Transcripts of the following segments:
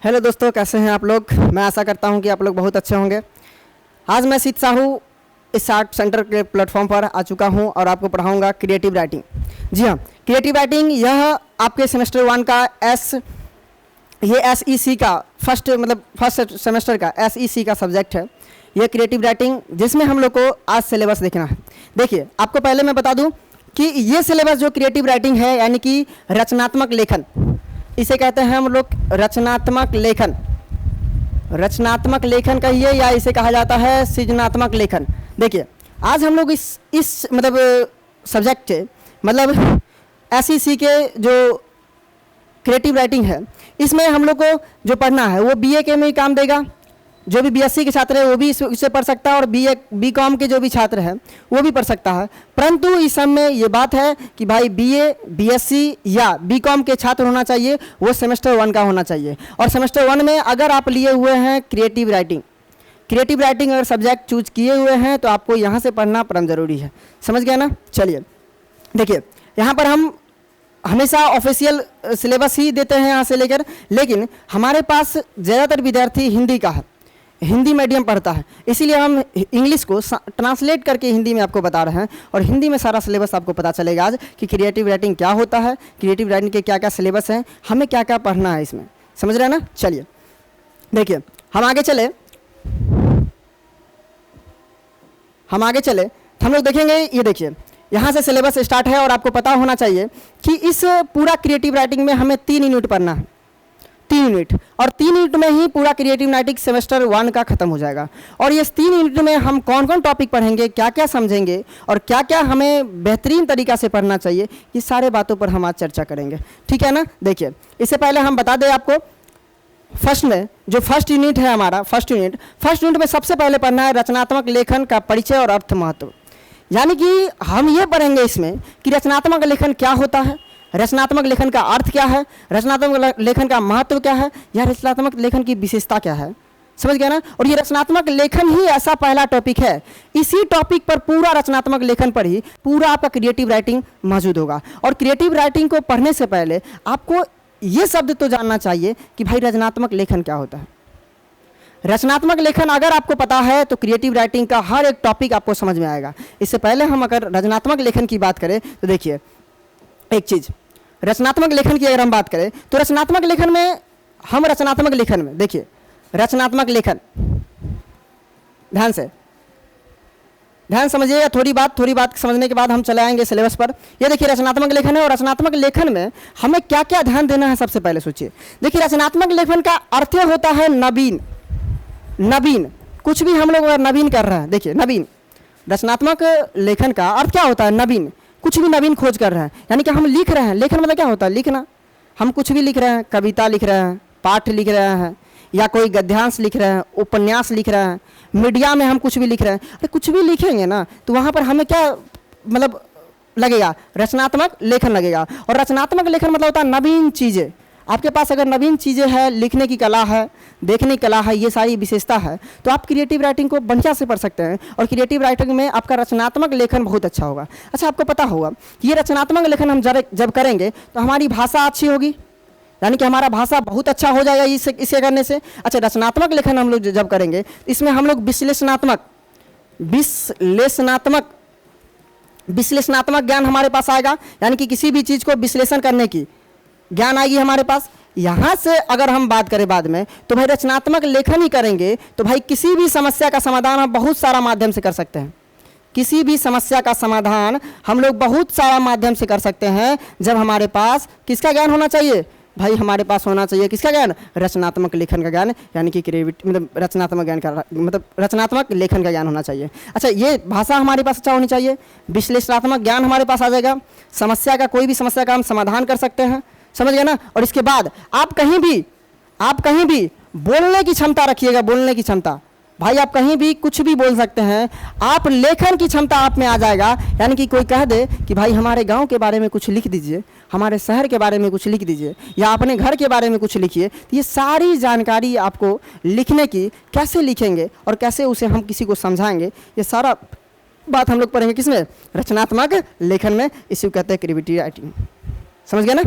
Hello दोस्तों, कैसे हैं आप लोग। मैं आशा करता हूं कि आप लोग बहुत अच्छे होंगे। आज मैं सीत साहू इस आर्ट सेंटर के प्लेटफॉर्म पर आ चुका हूं और आपको पढ़ाऊंगा क्रिएटिव राइटिंग। जी हाँ, क्रिएटिव राइटिंग यह आपके सेमेस्टर 1 का SEC का फर्स्ट सेमेस्टर का SEC का सब्जेक्ट है। यह क्रिएटिव राइटिंग जिसमें हम लोग को आज सिलेबस देखना है। देखिए, आपको पहले मैं बता दूं कि ये सिलेबस जो क्रिएटिव राइटिंग है यानी कि रचनात्मक लेखन, इसे कहते हैं हम लोग रचनात्मक लेखन। रचनात्मक लेखन कहिए या इसे कहा जाता है सृजनात्मक लेखन। देखिए, आज हम लोग इस सब्जेक्ट के SEC के जो क्रिएटिव राइटिंग है, इसमें हम लोग को जो पढ़ना है वो BA के में ही काम देगा। जो भी BSc के छात्र है वो भी इसे पढ़ सकता है और BCom के जो भी छात्र है वो भी पढ़ सकता है। परंतु इस सब में ये बात है कि भाई BA, BSc या BCom के छात्र होना चाहिए, वो सेमेस्टर 1 का होना चाहिए। और सेमेस्टर 1 में अगर आप लिए हुए हैं क्रिएटिव राइटिंग अगर सब्जेक्ट चूज किए हुए हैं तो आपको यहाँ से पढ़ना परम जरूरी है। समझ गया ना। चलिए देखिए, यहाँ पर हम हमेशा ऑफिशियल सिलेबस ही देते हैं यहाँ से लेकर, लेकिन हमारे पास ज़्यादातर विद्यार्थी हिंदी का है, हिंदी मीडियम पढ़ता है, इसीलिए हम इंग्लिश को ट्रांसलेट करके हिंदी में आपको बता रहे हैं और हिंदी में सारा सिलेबस आपको पता चलेगा आज कि क्रिएटिव राइटिंग क्या होता है, क्रिएटिव राइटिंग के क्या क्या सिलेबस हैं, हमें क्या क्या पढ़ना है इसमें। समझ रहे हैं ना। चलिए देखिए, हम आगे चले हम लोग देखेंगे। ये देखिए, यहाँ से सिलेबस स्टार्ट है और आपको पता होना चाहिए कि इस पूरा क्रिएटिव राइटिंग में हमें 3 यूनिट पढ़ना है। 3 यूनिट, और 3 यूनिट में ही पूरा क्रिएटिव राइटिंग सेमेस्टर 1 का खत्म हो जाएगा। और इस 3 यूनिट में हम कौन कौन टॉपिक पढ़ेंगे, क्या क्या समझेंगे और क्या क्या हमें बेहतरीन तरीक़ा से पढ़ना चाहिए, ये सारे बातों पर हम आज चर्चा करेंगे। ठीक है ना। देखिए, इससे पहले हम बता दें आपको, फर्स्ट में जो फर्स्ट यूनिट है हमारा, फर्स्ट यूनिट में सबसे पहले पढ़ना है रचनात्मक लेखन का परिचय और अर्थ महत्व। यानी कि हम ये पढ़ेंगे इसमें कि रचनात्मक लेखन क्या होता है, रचनात्मक लेखन का अर्थ क्या है, रचनात्मक लेखन का महत्व क्या है, या रचनात्मक लेखन की विशेषता क्या है। समझ गया ना। और ये रचनात्मक लेखन ही ऐसा पहला टॉपिक है, इसी टॉपिक पर पूरा रचनात्मक लेखन पर ही पूरा आपका क्रिएटिव राइटिंग मौजूद होगा। और क्रिएटिव राइटिंग को पढ़ने से पहले आपको ये शब्द तो जानना चाहिए कि भाई रचनात्मक लेखन क्या होता है। रचनात्मक लेखन अगर आपको पता है तो क्रिएटिव राइटिंग का हर एक टॉपिक आपको समझ में आएगा। इससे पहले हम अगर रचनात्मक लेखन की बात करें तो देखिए, एक चीज़, रचनात्मक लेखन की अगर हम बात करें तो रचनात्मक लेखन में देखिए, रचनात्मक लेखन ध्यान समझिएगा। थोड़ी बात समझने के बाद हम चले आएंगे सिलेबस पर। ये देखिए, रचनात्मक लेखन है और रचनात्मक लेखन में हमें क्या क्या ध्यान देना है सबसे पहले सोचिए। देखिए, रचनात्मक लेखन का अर्थ होता है नवीन। कुछ भी हम लोग अगर नवीन कर रहे हैं, देखिए नवीन, रचनात्मक लेखन का अर्थ क्या होता है, नवीन। कुछ भी नवीन खोज कर रहे हैं, यानी कि हम लिख रहे हैं। लेखन मतलब क्या होता है, लिखना। हम कुछ भी लिख रहे हैं, कविता लिख रहे हैं, पाठ लिख रहे हैं, या कोई गद्यांश लिख रहे हैं, उपन्यास लिख रहे हैं, मीडिया में हम कुछ भी लिख रहे हैं। अरे कुछ भी लिखेंगे ना तो वहाँ पर हमें क्या लगेगा, रचनात्मक लेखन लगेगा। और रचनात्मक लेखन मतलब होता है नवीन चीज़ें। आपके पास अगर नवीन चीज़ें हैं, लिखने की कला है, देखने की कला है, ये सारी विशेषता है, तो आप क्रिएटिव राइटिंग को बढ़िया से पढ़ सकते हैं। और क्रिएटिव राइटिंग में आपका रचनात्मक लेखन बहुत अच्छा होगा। अच्छा, आपको पता होगा कि ये रचनात्मक लेखन हम जब करेंगे तो हमारी भाषा अच्छी होगी, यानी कि हमारा भाषा बहुत अच्छा हो जाएगा इसे करने से। अच्छा, रचनात्मक लेखन हम लोग जब करेंगे इसमें हम लोग विश्लेषणात्मक ज्ञान हमारे पास आएगा, यानी कि किसी भी चीज़ को विश्लेषण करने की ज्ञान आएगी हमारे पास। यहाँ से अगर हम बात करें बाद में तो भाई रचनात्मक लेखन ही करेंगे तो भाई किसी भी समस्या का समाधान हम बहुत सारा माध्यम से कर सकते हैं। किसी भी समस्या का समाधान हम लोग बहुत सारा माध्यम से कर सकते हैं जब हमारे पास किसका ज्ञान होना चाहिए, भाई हमारे पास होना चाहिए किसका ज्ञान, रचनात्मक लेखन का ज्ञान, यानी कि रचनात्मक लेखन का ज्ञान होना चाहिए। अच्छा, ये भाषा हमारे पास अच्छा होनी चाहिए, विश्लेषणात्मक ज्ञान हमारे पास आ जाएगा, कोई भी समस्या का हम समाधान कर सकते हैं। समझ गए ना। और इसके बाद आप कहीं भी बोलने की क्षमता रखिएगा, बोलने की क्षमता। भाई आप कहीं भी कुछ भी बोल सकते हैं, आप लेखन की क्षमता आप में आ जाएगा। यानी कि कोई कह दे कि भाई हमारे गांव के बारे में कुछ लिख दीजिए, हमारे शहर के बारे में कुछ लिख दीजिए, या अपने घर के बारे में कुछ लिखिए, तो ये सारी जानकारी आपको लिखने की, कैसे लिखेंगे और कैसे उसे हम किसी को समझाएंगे, ये सारा बात हम लोग पढ़ेंगे किसमें, रचनात्मक लेखन में। इसी को कहते हैं क्रिएटिव राइटिंग। समझ गए ना,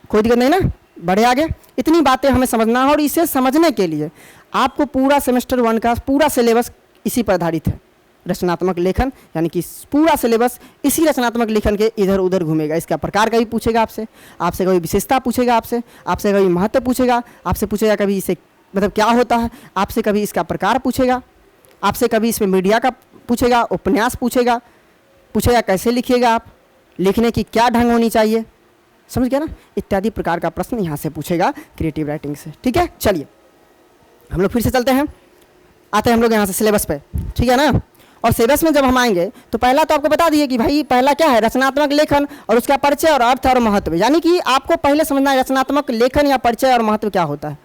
कोई दिक्कत नहीं ना। बढ़े आगे। इतनी बातें हमें समझना है, और इसे समझने के लिए आपको पूरा सेमेस्टर 1 का पूरा सिलेबस इसी पर आधारित है। रचनात्मक लेखन यानी कि पूरा सिलेबस इसी रचनात्मक लेखन के इधर उधर घूमेगा। इसका प्रकार कभी पूछेगा आपसे, आपसे कभी विशेषता पूछेगा, आपसे कभी महत्व पूछेगा, आपसे पूछेगा कभी इसे मतलब क्या होता है, आपसे कभी इसका प्रकार पूछेगा, आपसे कभी इसमें मीडिया का पूछेगा, उपन्यास पूछेगा कैसे लिखिएगा आप, लिखने की क्या ढंग होनी चाहिए, समझ गया ना, इत्यादि प्रकार का प्रश्न यहाँ से पूछेगा क्रिएटिव राइटिंग से। ठीक है, चलिए हम लोग फिर से चलते हैं, आते हैं हम लोग यहाँ से सिलेबस पे। ठीक है ना, और सिलेबस में जब हम आएंगे तो पहला तो आपको बता दिए कि भाई पहला क्या है, रचनात्मक लेखन और उसका परिचय और अर्थ और महत्व। यानी कि आपको पहले समझना है रचनात्मक लेखन या परिचय और महत्व क्या होता है।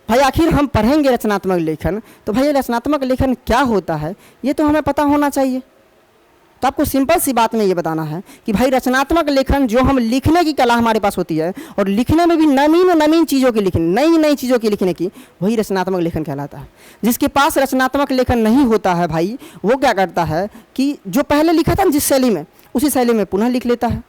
भाई आखिर हम पढ़ेंगे रचनात्मक लेखन, तो भाई रचनात्मक लेखन क्या होता है ये तो हमें पता होना चाहिए। तो आपको सिंपल सी बात में ये बताना है कि भाई रचनात्मक लेखन जो हम लिखने की कला हमारे पास होती है, और लिखने में भी नवीन चीज़ों की लिखने, नई चीज़ों की लिखने की, वही रचनात्मक लेखन कहलाता है। जिसके पास रचनात्मक लेखन नहीं होता है भाई, वो क्या करता है कि जो पहले लिखा था जिस शैली में, उसी शैली में पुनः लिख लेता है,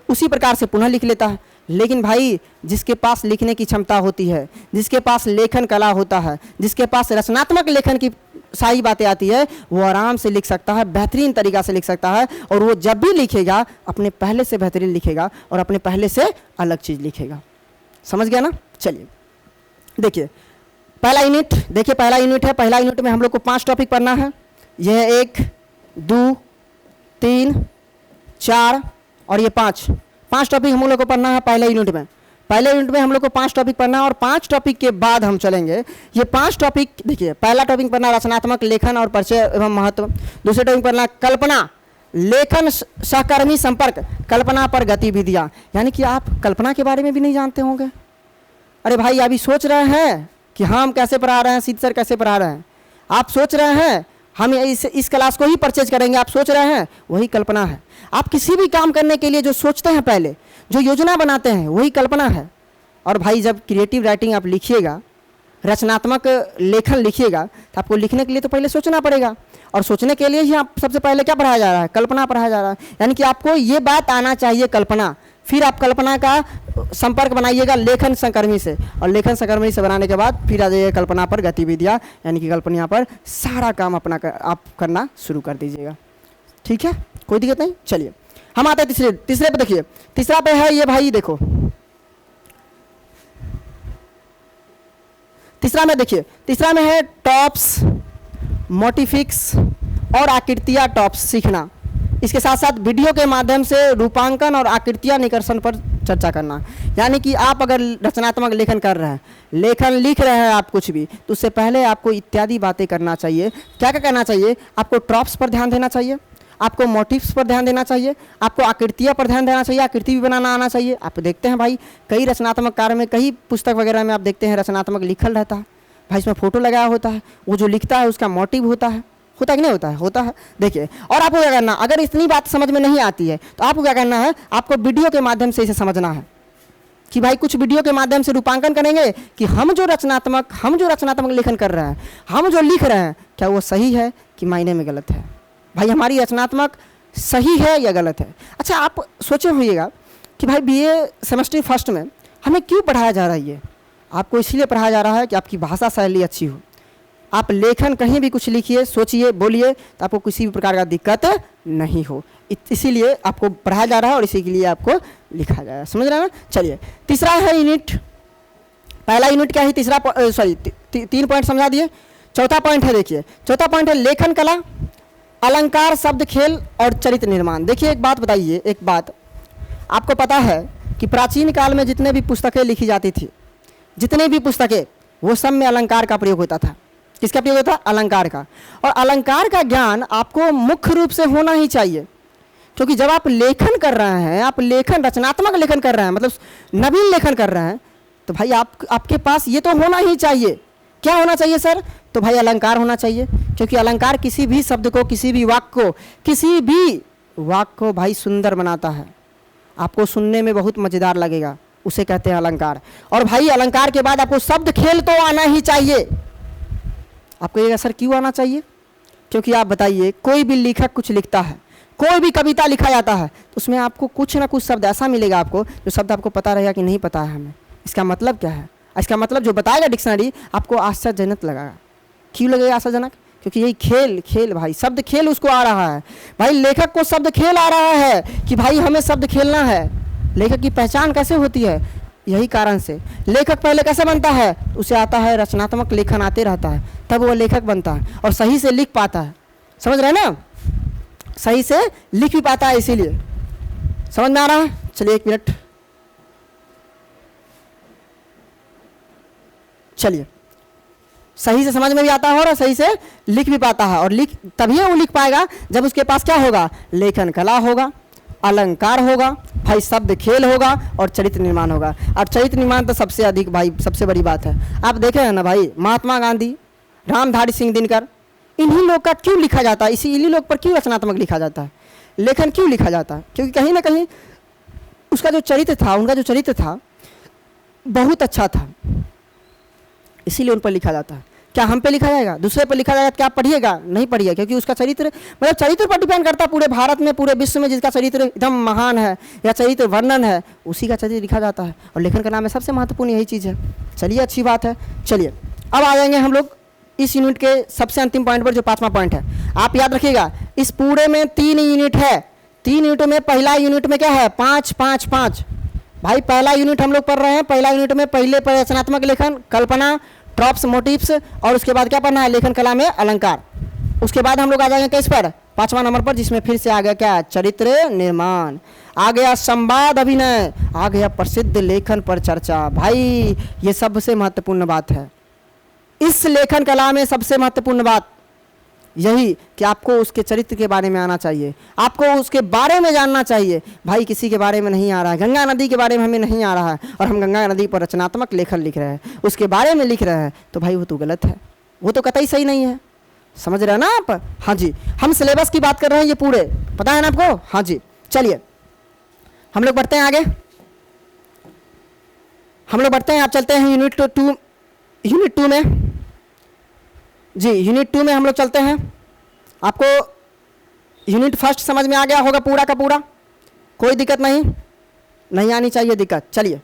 उसी प्रकार से पुनः लिख लेता है। लेकिन भाई जिसके पास लिखने की क्षमता होती है, जिसके पास लेखन कला होता है, जिसके पास रचनात्मक लेखन की सारी बातें आती है, वो आराम से लिख सकता है, बेहतरीन तरीक़ा से लिख सकता है, और वो जब भी लिखेगा अपने पहले से बेहतरीन लिखेगा और अपने पहले से अलग चीज़ लिखेगा। समझ गया ना। चलिए देखिए पहला यूनिट, देखिए पहला यूनिट है। पहला यूनिट में हम लोग को 5 टॉपिक पढ़ना है। यह 1 2 3 4 और ये 5 टॉपिक हम लोग को पढ़ना है पहले यूनिट में। पहले यूनिट में हम लोग को 5 टॉपिक पढ़ना है, और 5 टॉपिक के बाद हम चलेंगे। ये 5 टॉपिक देखिए, पहला टॉपिक पढ़ना रचनात्मक लेखन और परिचय एवं महत्व। दूसरा टॉपिक पढ़ना कल्पना, लेखन सहकर्मी संपर्क, कल्पना पर गतिविधियाँ। यानी कि आप कल्पना के बारे में भी नहीं जानते होंगे। अरे भाई अभी सोच रहे हैं कि हम कैसे पढ़ा रहे हैं, सीध सर कैसे पढ़ा रहे हैं, आप सोच रहे हैं हम इस क्लास को ही परचेज करेंगे, आप सोच रहे हैं, वही कल्पना है। आप किसी भी काम करने के लिए जो सोचते हैं, पहले जो योजना बनाते हैं, वही कल्पना है। और भाई जब क्रिएटिव राइटिंग आप लिखिएगा, रचनात्मक लेखन लिखिएगा, तो आपको लिखने के लिए तो पहले सोचना पड़ेगा, और सोचने के लिए ही आप सबसे पहले क्या पढ़ाया जा रहा है, कल्पना पढ़ाया जा रहा है। यानी कि आपको ये बात आना चाहिए कल्पना, फिर आप कल्पना का संपर्क बनाइएगा लेखन सहकर्मी से, और लेखन सहकर्मी से बनाने के बाद फिर आ जाइएगा कल्पना पर गतिविधियाँ, यानी कि कल्पना पर सारा काम आप करना शुरू कर दीजिएगा। ठीक है, कोई दिक्कत नहीं। चलिए हम आते हैं तीसरे पे। देखिए तीसरा पे है ये, भाई देखो तीसरा में, देखिए तीसरा में है टॉप्स, मोटिफिक्स और आकृतियाँ टॉप्स सीखना। इसके साथ साथ वीडियो के माध्यम से रूपांकन और आकृतियाँ निकर्षण पर चर्चा करना। यानी कि आप अगर रचनात्मक लेखन कर रहे हैं, लेखन लिख रहे हैं आप कुछ भी, तो उससे पहले आपको इत्यादि बातें करना चाहिए। क्या क्या करना चाहिए, आपको ट्रॉप्स पर ध्यान देना चाहिए, आपको मोटिव्स पर ध्यान देना चाहिए, आपको आकृतियाँ पर ध्यान देना चाहिए, आकृति भी बनाना आना चाहिए। आप देखते हैं भाई कई रचनात्मक कार्य में, कई पुस्तक वगैरह में आप देखते हैं रचनात्मक लिखल रहता है भाई, इसमें फोटो लगाया होता है, वो जो लिखता है उसका मोटिव होता है कि नहीं होता है, होता है। देखिए और आपको क्या करना, अगर इतनी बात समझ में नहीं आती है तो आपको क्या करना है, आपको वीडियो के माध्यम से इसे समझना है कि भाई कुछ वीडियो के माध्यम से रूपांकन करेंगे कि हम जो रचनात्मक लेखन कर रहे हैं, हम जो लिख रहे हैं, क्या वो सही है कि मायने में गलत है। भाई हमारी रचनात्मक सही है या गलत है। अच्छा आप सोचे होइएगा कि भाई बीए सेमेस्टर फर्स्ट में हमें क्यों पढ़ाया जा रहा है। ये आपको इसलिए पढ़ाया जा रहा है कि आपकी भाषा शैली अच्छी हो, आप लेखन कहीं भी कुछ लिखिए, सोचिए, बोलिए, तो आपको किसी भी प्रकार का दिक्कत नहीं हो, इसीलिए आपको पढ़ाया जा रहा है और इसी के लिए आपको लिखा जा रहा है। समझ रहे हैं ना। चलिए तीसरा है यूनिट, पहला यूनिट क्या है, तीसरा 3 पॉइंट समझा दिए। चौथा पॉइंट है, देखिए चौथा पॉइंट है लेखन कला, अलंकार, शब्द खेल और चरित्र निर्माण। देखिए एक बात बताइए, एक बात आपको पता है कि प्राचीन काल में जितने भी पुस्तकें लिखी जाती थी, जितने भी पुस्तकें, वो सब में अलंकार का प्रयोग होता था। किसका प्रयोग होता है, अलंकार का। और अलंकार का ज्ञान आपको मुख्य रूप से होना ही चाहिए, क्योंकि जब आप लेखन कर रहे हैं, आप लेखन रचनात्मक लेखन कर रहे हैं, मतलब नवीन लेखन कर रहे हैं, तो भाई आपके पास ये तो होना ही चाहिए। क्या होना चाहिए सर, तो भाई अलंकार होना चाहिए, क्योंकि अलंकार किसी भी शब्द को, किसी भी वाक्य को भाई सुंदर बनाता है, आपको सुनने में बहुत मज़ेदार लगेगा, उसे कहते हैं अलंकार। और भाई अलंकार के बाद आपको शब्द खेल तो आना ही चाहिए। आपको ये सर क्यों आना चाहिए, क्योंकि आप बताइए कोई भी लेखक कुछ लिखता है, कोई भी कविता लिखा जाता है, तो उसमें आपको कुछ ना कुछ शब्द ऐसा मिलेगा आपको, जो शब्द आपको पता रहेगा कि नहीं पता है हमें, इसका मतलब क्या है, इसका मतलब जो बताएगा डिक्शनरी आपको आश्चर्यजनक लगेगा। क्यों लगेगा आश्चर्यजनक? क्योंकि यही खेल भाई, शब्द खेल उसको आ रहा है भाई, लेखक को शब्द खेल आ रहा है कि भाई हमें शब्द खेलना है। लेखक की पहचान कैसे होती है? यही कारण से लेखक पहले कैसे बनता है? उसे आता है रचनात्मक लेखन आते रहता है, तब वो लेखक बनता है और सही से लिख पाता है। समझ रहे हैं ना? सही से लिख भी पाता है, इसीलिए। समझ में आ रहा है? चलिए 1 मिनट, चलिए। सही से समझ में भी आता है और सही से लिख भी पाता है, और लिख तभी वो लिख पाएगा जब उसके पास क्या होगा? लेखन कला होगा, अलंकार होगा भाई, शब्द खेल होगा और चरित्र निर्माण होगा। और चरित्र निर्माण तो सबसे अधिक भाई सबसे बड़ी बात है। आप देखे हैं ना भाई, महात्मा गांधी, रामधारी सिंह दिनकर, इन्हीं लोग का क्यों लिखा जाता है? इन्हीं लोग पर क्यों रचनात्मक लिखा जाता है, लेखन क्यों लिखा जाता है? क्योंकि कहीं ना कहीं उसका जो चरित्र था, उनका जो चरित्र था बहुत अच्छा था, इसीलिए उन पर लिखा जाता है। क्या हम पे लिखा जाएगा? दूसरे पर लिखा जाएगा तो क्या आप पढ़िएगा? नहीं पढ़िएगा, क्योंकि उसका चरित्र मतलब चरित्र पर डिपेंड करता है। पूरे भारत में, पूरे विश्व में जिसका चरित्र एकदम महान है या चरित्र वर्णन है, उसी का चरित्र लिखा जाता है। और लेखन का नाम है सबसे महत्वपूर्ण यही चीज़ है। चलिए, अच्छी बात है। चलिए अब आ जाएंगे हम लोग इस यूनिट के सबसे अंतिम पॉइंट पर, जो 5वां पॉइंट है। आप याद रखिएगा, इस पूरे में 3 यूनिट है। 3 यूनिटों में पहला यूनिट में क्या है? 5 5 5 भाई। पहला यूनिट हम लोग पढ़ रहे हैं। पहला यूनिट में पहले पर रचनात्मक लेखन, कल्पना, ट्रॉप्स, मोटिव्स, और उसके बाद क्या पढ़ना है? लेखन कला में अलंकार। उसके बाद हम लोग आ जाएंगे किस पर? 5वां नंबर पर, जिसमें फिर से आ गया क्या? चरित्र निर्माण, आ गया संवाद अभिनय, आ गया प्रसिद्ध लेखन पर चर्चा। भाई ये सबसे महत्वपूर्ण बात है। इस लेखन कला में सबसे महत्वपूर्ण बात यही कि आपको उसके चरित्र के बारे में आना चाहिए, आपको उसके बारे में जानना चाहिए। भाई किसी के बारे में नहीं आ रहा है, गंगा नदी के बारे में हमें नहीं आ रहा है, और हम गंगा नदी पर रचनात्मक लेखन लिख रहे हैं, उसके बारे में लिख रहे हैं, तो भाई वो तो गलत है, वो तो कतई सही नहीं है। समझ रहे हैं ना आप? हाँ जी, हम सिलेबस की बात कर रहे हैं, ये पूरे पता है ना आपको? हाँ जी। चलिए हम लोग बढ़ते हैं आगे, हम लोग बढ़ते हैं। आप चलते हैं यूनिट 2 में जी। यूनिट 2 में हम लोग चलते हैं। आपको यूनिट 1 समझ में आ गया होगा पूरा का पूरा? कोई दिक्कत नहीं आनी चाहिए दिक्कत। चलिए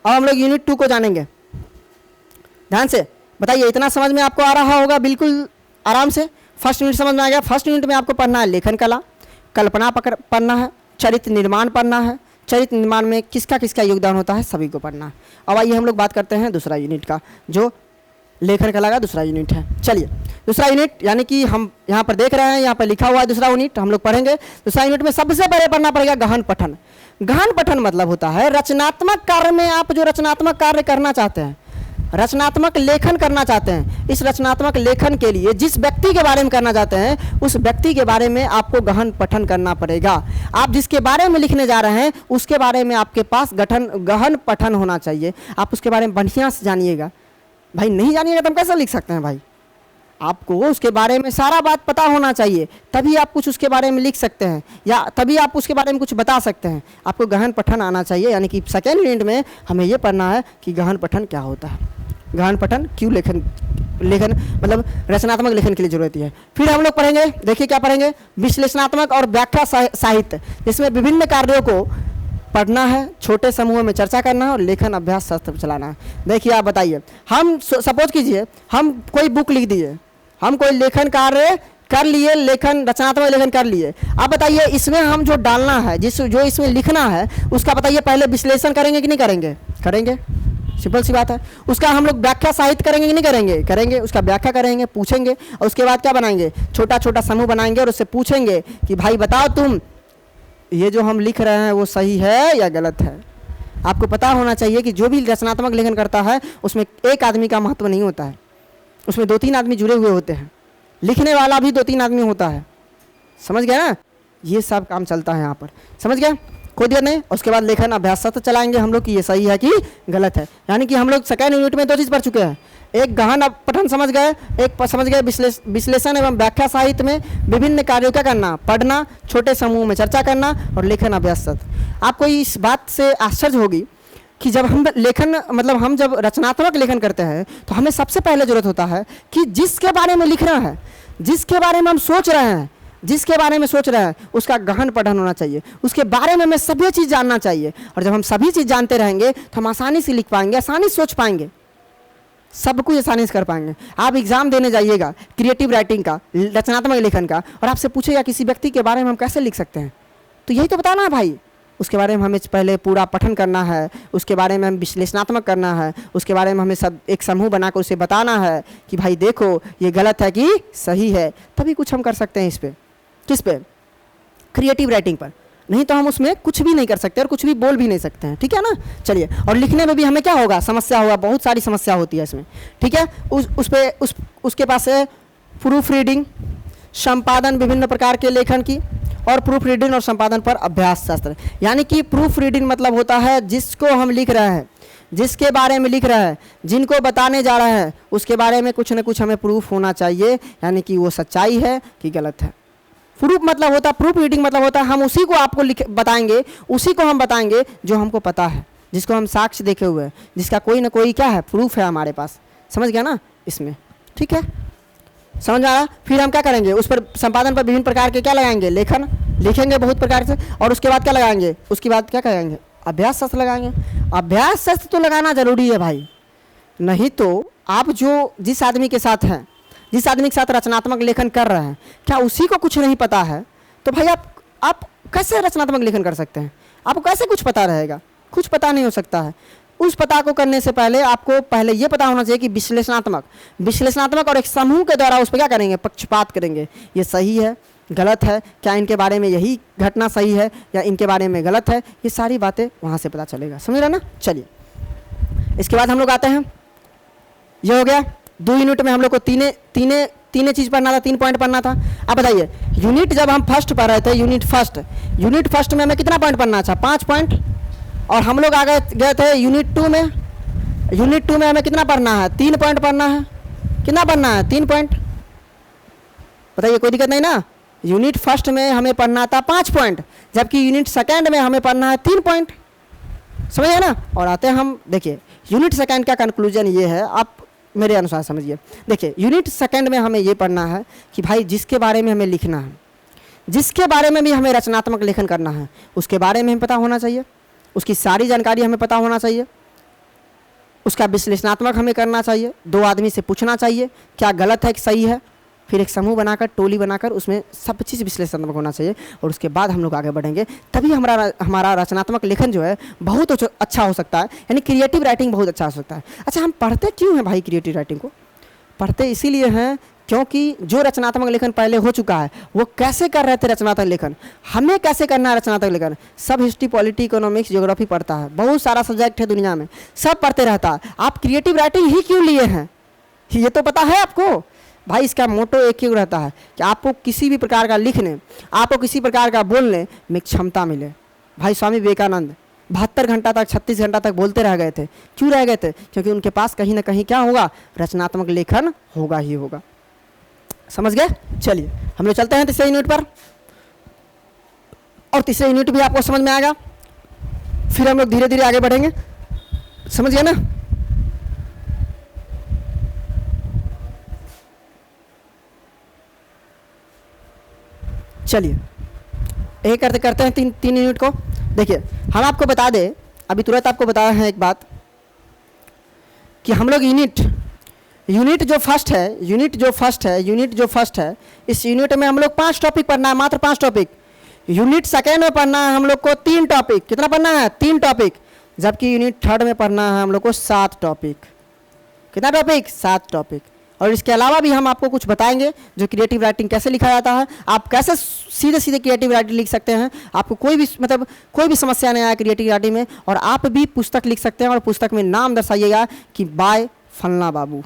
अब हम लोग यूनिट 2 को जानेंगे। ध्यान से बताइए, इतना समझ में आपको आ रहा होगा बिल्कुल आराम से। फर्स्ट यूनिट समझ में आ गया। फर्स्ट यूनिट में आपको पढ़ना है लेखन कला, कल्पना पढ़ना है, चरित्र निर्माण पढ़ना है। चरित्र निर्माण में किसका किसका योगदान होता है, सभी को पढ़ना है। अब आइए हम लोग बात करते हैं दूसरा यूनिट का, जो लेखन कला का दूसरा यूनिट है। चलिए दूसरा यूनिट, यानी कि हम यहाँ पर देख रहे हैं, यहाँ पर लिखा हुआ है दूसरा यूनिट, हम लोग पढ़ेंगे। दूसरा यूनिट में सबसे पहले पढ़ना पड़ेगा गहन पठन। गहन पठन मतलब होता है रचनात्मक कार्य में आप जो रचनात्मक कार्य करना चाहते हैं, रचनात्मक लेखन करना चाहते हैं, इस रचनात्मक लेखन के लिए जिस व्यक्ति के बारे में करना चाहते हैं, उस व्यक्ति के बारे में आपको गहन पठन करना पड़ेगा। आप जिसके बारे में लिखने जा रहे हैं उसके बारे में आपके पास गहन पठन होना चाहिए। आप उसके बारे में बढ़िया से जानिएगा। भाई नहीं जानिएगा तो हम कैसे लिख सकते हैं? भाई आपको उसके बारे में सारा बात पता होना चाहिए, तभी आप कुछ उसके बारे में लिख सकते हैं, या तभी आप उसके बारे में कुछ बता सकते हैं। आपको गहन पठन आना चाहिए। यानी कि सेकेंड यूनिट में हमें ये पढ़ना है कि गहन पठन क्या होता है, गहन पठन क्यों लेखन मतलब रचनात्मक लेखन के लिए जरूरत है। फिर हम लोग पढ़ेंगे, देखिए क्या पढ़ेंगे, विश्लेषणात्मक और व्याख्या साहित्य, जिसमें विभिन्न कार्यों को पढ़ना है, छोटे समूहों में चर्चा करना है और लेखन अभ्यास सत्र चलाना है। देखिए आप बताइए, हम सपोज कीजिए हम कोई बुक लिख दिए, हम कोई लेखन कार्य कर लिए, लेखन रचनात्मक लेखन कर लिए। आप बताइए इसमें हम जो डालना है, जो इसमें लिखना है, उसका बताइए पहले विश्लेषण करेंगे कि नहीं करेंगे? करेंगे, सिंपल सी बात है। उसका हम लोग व्याख्या साहित्य करेंगे कि नहीं करेंगे? करेंगे। उसका व्याख्या करेंगे, पूछेंगे, और उसके बाद क्या बनाएंगे? छोटा छोटा समूह बनाएंगे और उससे पूछेंगे कि भाई बताओ तुम ये जो हम लिख रहे हैं वो सही है या गलत है। आपको पता होना चाहिए कि जो भी रचनात्मक लेखन करता है उसमें एक आदमी का महत्व नहीं होता है, उसमें 2-3 आदमी जुड़े हुए होते हैं, लिखने वाला भी 2-3 आदमी होता है। समझ गया ना? ये सब काम चलता है यहाँ पर। समझ गया? कोई दिक्कत नहीं। उसके बाद लेखन अभ्यास सत्र चलाएंगे हम लोग कि ये सही है कि गलत है। यानी कि हम लोग सेकेंड यूनिट में 2 चीज़ पढ़ चुके हैं, एक गहन पठन समझ गए, एक समझ गए विश्लेषण एवं व्याख्या साहित्य में विभिन्न कार्यों का करना, पढ़ना, छोटे समूह में चर्चा करना और लेखन अभ्यास सत्र। आपको इस बात से आश्चर्य होगी कि जब हम लेखन मतलब हम जब रचनात्मक लेखन करते हैं तो हमें सबसे पहले ज़रूरत होता है कि जिसके बारे में लिखना है, जिसके बारे में हम सोच रहे हैं, जिसके बारे में सोच रहे हैं उसका गहन पठन होना चाहिए, उसके बारे में हमें सभी चीज़ जानना चाहिए। और जब हम सभी चीज़ जानते रहेंगे तो हम आसानी से लिख पाएंगे, आसानी से सोच पाएंगे, सब कुछ आसानी से कर पाएंगे। आप एग्जाम देने जाइएगा क्रिएटिव राइटिंग का, रचनात्मक लेखन का, और आपसे पूछेगा किसी व्यक्ति के बारे में हम कैसे लिख सकते हैं, तो यही तो बताना है भाई। उसके बारे में हमें पहले पूरा पठन करना है, उसके बारे में हमें विश्लेषणात्मक करना है, उसके बारे में हमें सब एक समूह बनाकर उसे बताना है कि भाई देखो ये गलत है कि सही है, तभी कुछ हम कर सकते हैं इस पर। किस पे? क्रिएटिव राइटिंग पर। नहीं तो हम उसमें कुछ भी नहीं कर सकते और कुछ भी बोल भी नहीं सकते हैं, ठीक है ना। चलिए, और लिखने में भी हमें क्या होगा, समस्या होगा, बहुत सारी समस्या होती है इसमें, ठीक है। उसके पास है प्रूफ रीडिंग, संपादन विभिन्न प्रकार के लेखन की, और प्रूफ रीडिंग और संपादन पर अभ्यास शास्त्र। यानी कि प्रूफ रीडिंग मतलब होता है जिसको हम लिख रहे हैं, जिसके बारे में लिख रहे हैं, जिनको बताने जा रहे हैं, उसके बारे में कुछ न कुछ हमें प्रूफ होना चाहिए, यानी कि वो सच्चाई है कि गलत है। प्रूफ मतलब होता है, प्रूफ रीडिंग मतलब होता है हम उसी को आपको बताएंगे, उसी को हम बताएंगे जो हमको पता है, जिसको हम साक्ष्य देखे हुए हैं, जिसका कोई ना कोई क्या है, प्रूफ है हमारे पास। समझ गया ना इसमें, ठीक है, समझ आया। फिर हम क्या करेंगे, उस पर संपादन पर विभिन्न प्रकार के क्या लगाएंगे, लेखन लिखेंगे बहुत प्रकार से, और उसके बाद क्या लगाएंगे, उसके बाद क्या करेंगे, अभ्यास शास्त्र लगाएंगे। अभ्यास शास्त्र तो लगाना जरूरी है भाई, नहीं तो आप जो जिस आदमी के साथ हैं, जिस आदमी के साथ रचनात्मक लेखन कर रहे हैं, क्या उसी को कुछ नहीं पता है, तो भाई आप कैसे रचनात्मक लेखन कर सकते हैं, आपको कैसे कुछ पता रहेगा, कुछ पता नहीं हो सकता है। उस पता को करने से पहले आपको पहले ये पता होना चाहिए कि विश्लेषणात्मक और एक समूह के द्वारा उस पर क्या करेंगे, पक्षपात करेंगे, ये सही है गलत है, क्या इनके बारे में यही घटना सही है या इनके बारे में गलत है, ये सारी बातें वहाँ से पता चलेगा। समझ रहे ना। चलिए, इसके बाद हम लोग आते हैं, ये हो गया 2 यूनिट में हम लोग को तीन चीज़ पढ़ना था, 3 पॉइंट पढ़ना था। अब बताइए, यूनिट जब हम फर्स्ट पढ़ रहे थे, यूनिट फर्स्ट में हमें कितना पॉइंट पढ़ना था, 5 पॉइंट, और हम लोग आगे गए थे यूनिट 2 में। यूनिट 2 में हमें कितना पढ़ना है, 3 पॉइंट पढ़ना है। कितना पढ़ना है, 3 पॉइंट। बताइए, कोई दिक्कत नहीं ना। यूनिट फर्स्ट में हमें पढ़ना था 5 पॉइंट, जबकि यूनिट सेकेंड में हमें पढ़ना है 3 पॉइंट। समझिए ना। और आते हैं हम, देखिए यूनिट सेकेंड का कंक्लूजन ये है, आप मेरे अनुसार समझिए। देखिए, यूनिट सेकेंड में हमें ये पढ़ना है कि भाई जिसके बारे में हमें लिखना है, जिसके बारे में भी हमें रचनात्मक लेखन करना है, उसके बारे में हमें पता होना चाहिए, उसकी सारी जानकारी हमें पता होना चाहिए, उसका विश्लेषणात्मक हमें करना चाहिए, 2 आदमी से पूछना चाहिए क्या गलत है कि सही है, फिर एक समूह बनाकर, टोली बनाकर उसमें सब चीज़ विश्लेषणात्मक होना चाहिए, और उसके बाद हम लोग आगे बढ़ेंगे। तभी हमारा रचनात्मक लेखन जो है बहुत अच्छा हो सकता है, यानी क्रिएटिव राइटिंग बहुत अच्छा हो सकता है। अच्छा, हम पढ़ते क्यों हैं भाई क्रिएटिव राइटिंग को? पढ़ते इसीलिए हैं क्योंकि जो रचनात्मक लेखन पहले हो चुका है वो कैसे कर रहे थे रचनात्मक लेखन, हमें कैसे करना है रचनात्मक लेखन। सब हिस्ट्री, पॉलिटी, इकोनॉमिक्स, ज्योग्राफी पढ़ता है, बहुत सारा सब्जेक्ट है दुनिया में, सब पढ़ते रहता है। आप क्रिएटिव राइटिंग ही क्यों लिए हैं, ये तो पता है आपको भाई। इसका मोटो एक ही रहता है कि आपको किसी भी प्रकार का लिखने, आपको किसी प्रकार का बोलने में क्षमता मिले। भाई स्वामी विवेकानंद 72 घंटा तक, 36 घंटा तक बोलते रह गए थे। क्यों रह गए थे? क्योंकि उनके पास कहीं ना कहीं क्या होगा, रचनात्मक लेखन होगा ही होगा। समझ गए। चलिए, हम लोग चलते हैं तीसरे यूनिट पर, और तीसरे यूनिट भी आपको समझ में आएगा, फिर हम लोग धीरे धीरे आगे बढ़ेंगे। समझ गए ना। चलिए, एक करते करते हैं तीन यूनिट को। देखिए, हम आपको बता दें, अभी तुरंत आपको बताया है एक बात कि हम लोग यूनिट जो फर्स्ट है, इस यूनिट में हम लोग 5 टॉपिक पढ़ना है, मात्र 5 टॉपिक। यूनिट सेकेंड में पढ़ना है हम लोग को 3 टॉपिक। कितना पढ़ना है? 3 टॉपिक। जबकि यूनिट थर्ड में पढ़ना है हम लोग को 7 टॉपिक। कितना टॉपिक? 7 टॉपिक। और इसके अलावा भी हम आपको कुछ बताएंगे जो क्रिएटिव राइटिंग कैसे लिखा जाता है, आप कैसे सीधे सीधे क्रिएटिव राइटिंग लिख सकते हैं। आपको कोई भी समस्या नहीं आया क्रिएटिव राइटिंग में, और आप भी पुस्तक लिख सकते हैं, और पुस्तक में नाम दर्शाइएगा कि बाय फलना बाबू,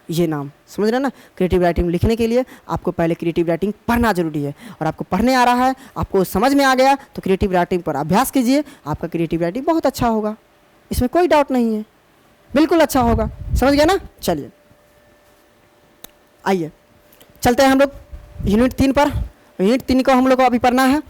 ये नाम। समझ रहे हैं ना। क्रिएटिव राइटिंग लिखने के लिए आपको पहले क्रिएटिव राइटिंग पढ़ना जरूरी है, और आपको पढ़ने आ रहा है, आपको समझ में आ गया तो क्रिएटिव राइटिंग पर अभ्यास कीजिए, आपका क्रिएटिव राइटिंग बहुत अच्छा होगा, इसमें कोई डाउट नहीं है, बिल्कुल अच्छा होगा। समझ गया ना। चलिए, आइए चलते हैं हम लोग यूनिट 3 पर। यूनिट 3 को हम लोग को अभी पढ़ना है,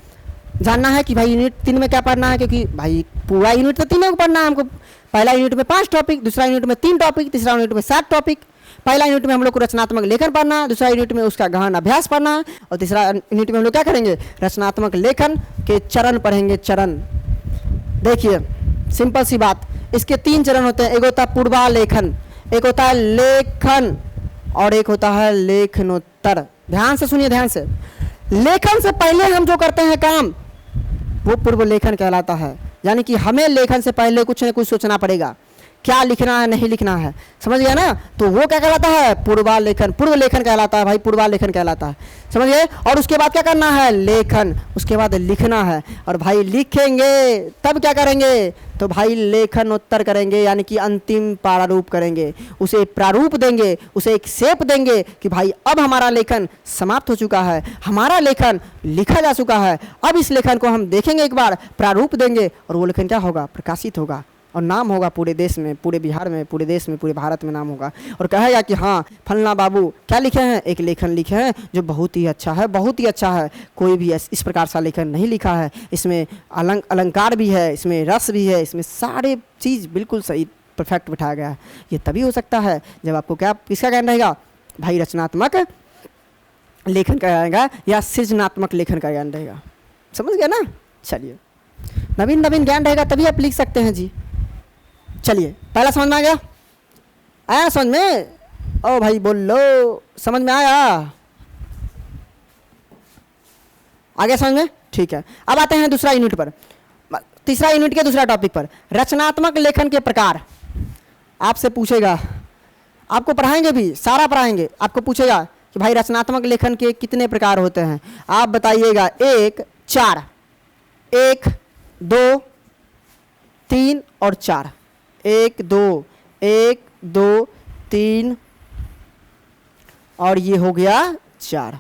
जानना है कि भाई यूनिट 3 में क्या पढ़ना है, क्योंकि भाई पूरा यूनिट तो 3 को पढ़ना है हमको। पहला यूनिट में 5 टॉपिक, दूसरा यूनिट में 3 टॉपिक, तीसरा यूनिट में 7 टॉपिक। पहला यूनिट में हम लोग को रचनात्मक लेखन पढ़ना है, दूसरा यूनिट में उसका गहन अभ्यास पढ़ना है, और तीसरा यूनिट में हम लोग क्या करेंगे, रचनात्मक लेखन के चरण पढ़ेंगे। चरण देखिए सिंपल सी बात, इसके 3 चरण होते हैं। एक होता है पूर्वालेखन, एक होता है लेखन, और एक होता है लेखनोत्तर। ध्यान से सुनिए, ध्यान से। लेखन से पहले हम जो करते हैं काम वो पूर्व लेखन कहलाता है। यानी कि हमें लेखन से पहले कुछ न कुछ सोचना पड़ेगा, क्या लिखना है नहीं लिखना है, समझ गया ना। तो वो क्या कहलाता है, पूर्वालेखन, पूर्व लेखन कहलाता है भाई, पूर्वालेखन कहलाता है, समझ गए। और उसके बाद क्या करना है, लेखन, उसके बाद लिखना है। और भाई लिखेंगे तब क्या करेंगे, तो भाई लेखनोत्तर करेंगे, यानी कि अंतिम प्रारूप करेंगे, उसे प्रारूप देंगे, उसे एक शेप देंगे कि भाई अब हमारा लेखन समाप्त हो चुका है, हमारा लेखन लिखा जा चुका है, अब इस लेखन को हम देखेंगे एक बार, प्रारूप देंगे, और वो लेखन क्या होगा, प्रकाशित होगा, और नाम होगा पूरे देश में, पूरे बिहार में, पूरे देश में, पूरे भारत में नाम होगा। और कहेगा कि हाँ फलना बाबू क्या लिखे हैं, एक लेखन लिखे हैं जो बहुत ही अच्छा है, बहुत ही अच्छा है, कोई भी इस प्रकार सा लेखन नहीं लिखा है, इसमें अलंकार भी है, इसमें रस भी है, इसमें सारे चीज़ बिल्कुल सही परफेक्ट बिठाया गया है। ये तभी हो सकता है जब आपको क्या, किसका ज्ञान रहेगा भाई, रचनात्मक लेखन का रहेगा या सृजनात्मक लेखन का ज्ञान रहेगा, समझ गया ना। चलिए, नवीन नवीन ज्ञान रहेगा तभी आप लिख सकते हैं जी। चलिए, पहला समझ में आ गया, आया समझ में, ओ भाई बोल लो, समझ में आया, आ गया समझ में, ठीक है। अब आते हैं दूसरा यूनिट पर, तीसरा यूनिट के दूसरा टॉपिक पर, रचनात्मक लेखन के प्रकार। आपसे पूछेगा, आपको पढ़ाएंगे भी, सारा पढ़ाएंगे, आपको पूछेगा कि भाई रचनात्मक लेखन के कितने प्रकार होते हैं, आप बताइएगा। 1, 4, 1, 2, 3 और 4, 1, 2, 1, 2, 3 और ये हो गया 4,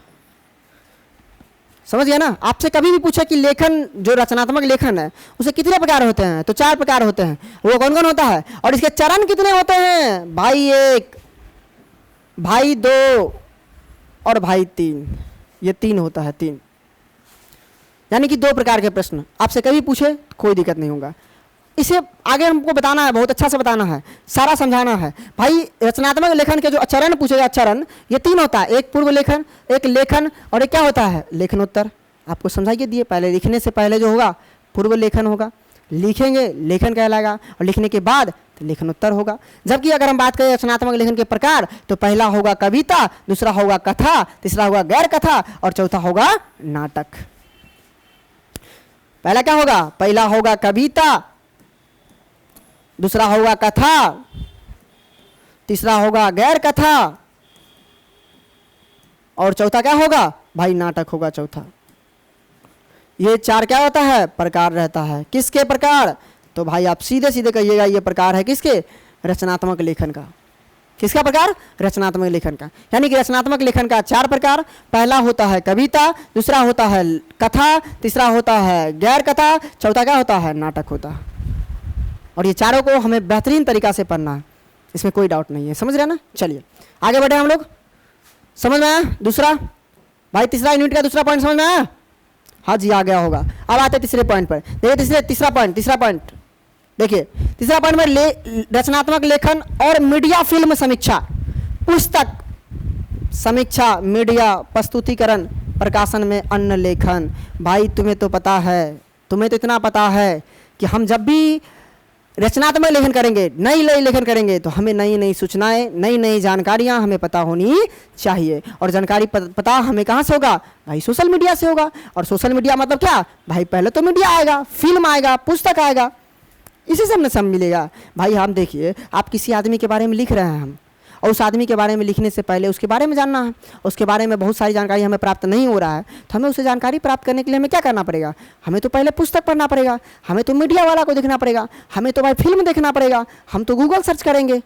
समझ गया ना। आपसे कभी भी पूछे कि लेखन, जो रचनात्मक लेखन है उसे कितने प्रकार होते हैं, तो 4 प्रकार होते हैं। वो कौन कौन होता है, और इसके चरण कितने होते हैं, भाई 1, भाई 2 और भाई 3, ये 3 होता है, 3, यानी कि 2 प्रकार के प्रश्न आपसे कभी पूछे कोई दिक्कत नहीं होगा। इसे आगे हमको बताना है, बहुत अच्छा से बताना है, सारा समझाना है। भाई रचनात्मक लेखन के जो चरण पूछेगा, चरण ये 3 होता है, एक पूर्व लेखन, एक लेखन, और एक क्या होता है, लेखनोत्तर। आपको समझाइए दिए, पहले लिखने से पहले जो होगा पूर्व लेखन होगा, लिखेंगे लेखन कहलाएगा, और लिखने के बाद तो लेखनोत्तर होगा। जबकि अगर हम बात करें रचनात्मक लेखन के प्रकार, तो पहला होगा कविता, दूसरा होगा कथा, तीसरा होगा गैर कथा, और चौथा होगा नाटक। पहला क्या होगा, पहला होगा कविता, दूसरा होगा कथा, तीसरा होगा गैर कथा, और चौथा क्या होगा भाई, नाटक होगा चौथा। ये 4 क्या होता है, प्रकार रहता है। किसके प्रकार, तो भाई आप सीधे सीधे कहिएगा ये प्रकार है किसके, रचनात्मक लेखन का। किसका प्रकार, रचनात्मक लेखन का। यानी कि रचनात्मक लेखन का 4 प्रकार, पहला होता है कविता, दूसरा होता है कथा, तीसरा होता है गैर कथा, चौथा क्या होता है, नाटक होता है। और ये चारों को हमें बेहतरीन तरीका से पढ़ना है, इसमें कोई डाउट नहीं है, समझ रहे ना। चलिए आगे बढ़े हम लोग, समझ में आया दूसरा, भाई तीसरा यूनिट का दूसरा पॉइंट समझ में आया, हाँ जी आ गया होगा। अब आते हैं तीसरे पॉइंट पर, देखिए तीसरा पॉइंट देखिए, तीसरा पॉइंट में रचनात्मक लेखन और मीडिया फिल्म समीक्षा, पुस्तक समीक्षा, मीडिया प्रस्तुतिकरण, प्रकाशन में अन्य लेखन। भाई तुम्हें तो पता है, तुम्हें तो इतना पता है कि हम जब भी रचनात्मक लेखन करेंगे, नई लेखन करेंगे, तो हमें नई नई सूचनाएं, नई नई जानकारियां हमें पता होनी चाहिए। और जानकारी पता हमें कहाँ से होगा भाई, सोशल मीडिया से होगा। और सोशल मीडिया मतलब क्या भाई, पहले तो मीडिया आएगा, फिल्म आएगा, पुस्तक आएगा, इसी से हमें सब मिलेगा। भाई हम देखिए, आप किसी आदमी के बारे में लिख रहे हैं हम, और उस आदमी के बारे में लिखने से पहले उसके बारे में जानना है, उसके बारे में बहुत सारी जानकारी हमें प्राप्त नहीं हो रहा है, तो हमें उसे जानकारी प्राप्त करने के लिए हमें क्या करना पड़ेगा, हमें तो पहले पुस्तक पढ़ना पड़ेगा, हमें तो मीडिया वाला को देखना पड़ेगा, हमें तो भाई फिल्म देखना पड़ेगा, हम तो गूगल सर्च करेंगे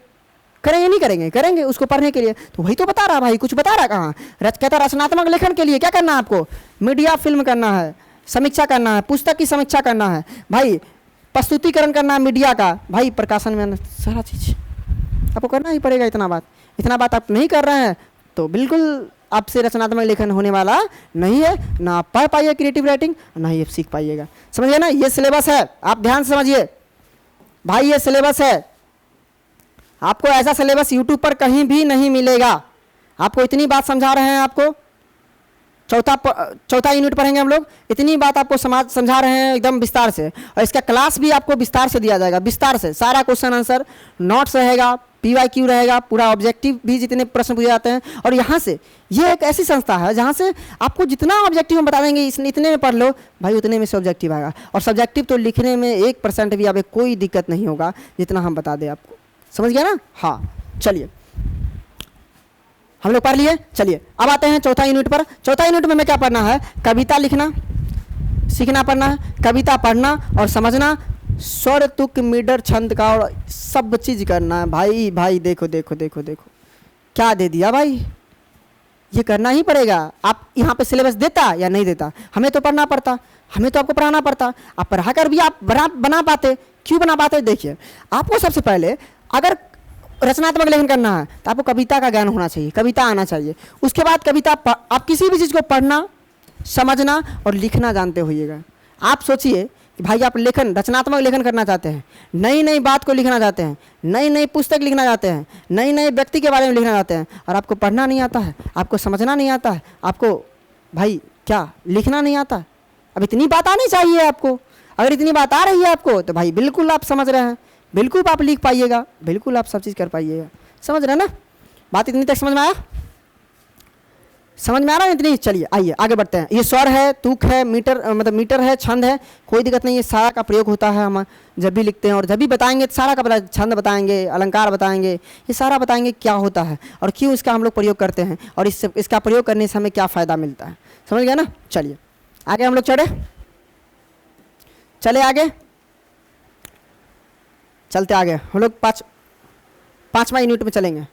नहीं करेंगे, करेंगे उसको पढ़ने के लिए। तो वही तो बता रहा भाई, कुछ बता रहा कहाँ, कहता रचनात्मक लेखन के लिए क्या करना है आपको, मीडिया फिल्म करना है, समीक्षा करना है, पुस्तक की समीक्षा करना है, भाई प्रस्तुतिकरण करना है मीडिया का, भाई प्रकाशन में सारा चीज़ आपको करना ही पड़ेगा। इतना बात आप नहीं कर रहे हैं तो बिल्कुल आपसे रचनात्मक लेखन होने वाला नहीं है, ना आप पढ़ पाइए क्रिएटिव राइटिंग, ना ही आप सीख पाइएगा। समझिए ना, ये सिलेबस है, आप ध्यान से समझिए भाई, ये सिलेबस है। आपको ऐसा सिलेबस यूट्यूब पर कहीं भी नहीं मिलेगा। आपको इतनी बात समझा रहे हैं, आपको चौथा यूनिट पढ़ेंगे हम लोग, इतनी बात आपको समझा रहे हैं एकदम विस्तार से। और इसका क्लास भी आपको विस्तार से दिया जाएगा, विस्तार से सारा क्वेश्चन आंसर, नोट्स रहेगा, PYQ रहेगा, पूरा ऑब्जेक्टिव भी जितने प्रश्न पूछे जाते हैं। और यहाँ से ये एक ऐसी संस्था है जहाँ से आपको जितना ऑब्जेक्टिव हम बता देंगे इतने में पढ़ लो भाई, उतने में से ऑब्जेक्टिव आएगा। और सब्जेक्टिव तो लिखने में 1% भी आप कोई दिक्कत नहीं होगा, जितना हम बता दें आपको। समझ गया ना? हाँ, चलिए हम लोग पढ़ लिए। चलिए अब आते हैं चौथा यूनिट पर। चौथा यूनिट में हमें क्या पढ़ना है? कविता लिखना सीखना पढ़ना है, कविता पढ़ना और समझना, स्वर तुक मीटर छंद का और सब चीज़ करना है। भाई भाई देखो देखो देखो देखो क्या दे दिया भाई, ये करना ही पड़ेगा। आप यहाँ पे सिलेबस देता या नहीं देता, हमें तो पढ़ना पड़ता, हमें तो आपको पढ़ाना पड़ता। आप पढ़ा कर भी आप बना पाते, क्यों बना पाते? देखिए, आपको सबसे पहले अगर रचनात्मक लेखन करना है तो आपको कविता का ज्ञान होना चाहिए, कविता आना चाहिए। उसके बाद कविता आप किसी भी चीज़ को पढ़ना, समझना और लिखना जानते होइएगा। आप सोचिए कि भाई आप रचनात्मक लेखन करना चाहते हैं, नई नई बात को लिखना चाहते हैं, नई नई पुस्तक लिखना चाहते हैं, नई नई व्यक्ति के बारे में लिखना चाहते हैं, और आपको पढ़ना नहीं आता है, आपको समझना नहीं आता है, आपको भाई क्या लिखना नहीं आता। अब इतनी बात आनी चाहिए आपको। अगर इतनी बात आ रही है आपको तो भाई बिल्कुल आप समझ रहे हैं, बिल्कुल आप लिख पाइएगा, बिल्कुल आप सब चीज़ कर पाइएगा। समझ रहे हैं ना? बात इतनी तक समझ में आया? समझ में आ रहा है इतनी? चलिए आइए आगे बढ़ते हैं। ये स्वर है, तुक है, मीटर है, छंद है, कोई दिक्कत नहीं है, सारा का प्रयोग होता है हम जब भी लिखते हैं। और जब भी बताएंगे तो सारा का छंद बताएंगे, अलंकार बताएंगे, ये सारा बताएंगे क्या होता है और क्यों इसका हम लोग प्रयोग करते हैं और इसका प्रयोग करने से हमें क्या फ़ायदा मिलता है। समझ गया ना? चलिए आगे हम लोग चले आगे, चलते आगे हम लोग पाँचवा यूनिट में चलेंगे।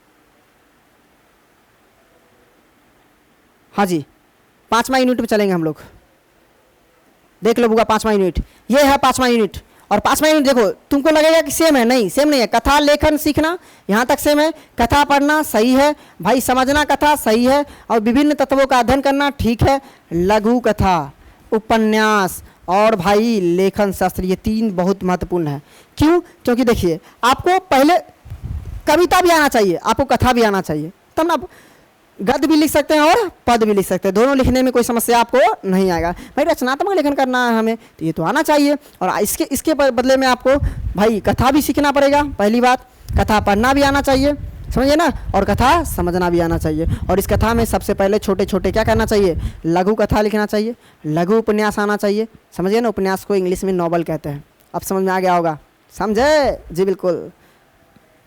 हाँ जी, 5वां यूनिट में चलेंगे हम लोग। देख लो बुआ, 5वां यूनिट ये है, 5वां यूनिट। और 5वां यूनिट देखो, तुमको लगेगा कि सेम है, नहीं सेम नहीं है। कथा लेखन सीखना यहाँ तक सेम है, कथा पढ़ना सही है भाई, समझना कथा सही है, और विभिन्न तत्वों का अध्ययन करना ठीक है। लघु कथा, उपन्यास और भाई लेखन शास्त्र, ये 3 बहुत महत्वपूर्ण है। क्यों? क्योंकि देखिए, आपको पहले कविता भी आना चाहिए, आपको कथा भी आना चाहिए, तब ना गद्य भी लिख सकते हैं और पद भी लिख सकते हैं। दोनों लिखने में कोई समस्या आपको नहीं आएगा। भाई रचनात्मक लेखन करना है हमें तो ये तो आना चाहिए, और इसके बदले में आपको भाई कथा भी सीखना पड़ेगा। पहली बात, कथा पढ़ना भी आना चाहिए, समझिए ना, और कथा समझना भी आना चाहिए। और इस कथा में सबसे पहले छोटे छोटे क्या करना चाहिए? लघु कथा लिखना चाहिए, लघु उपन्यास आना चाहिए, समझिए ना। उपन्यास को इंग्लिश में नॉवल कहते हैं। अब समझ में आ गया होगा? समझे जी? बिल्कुल,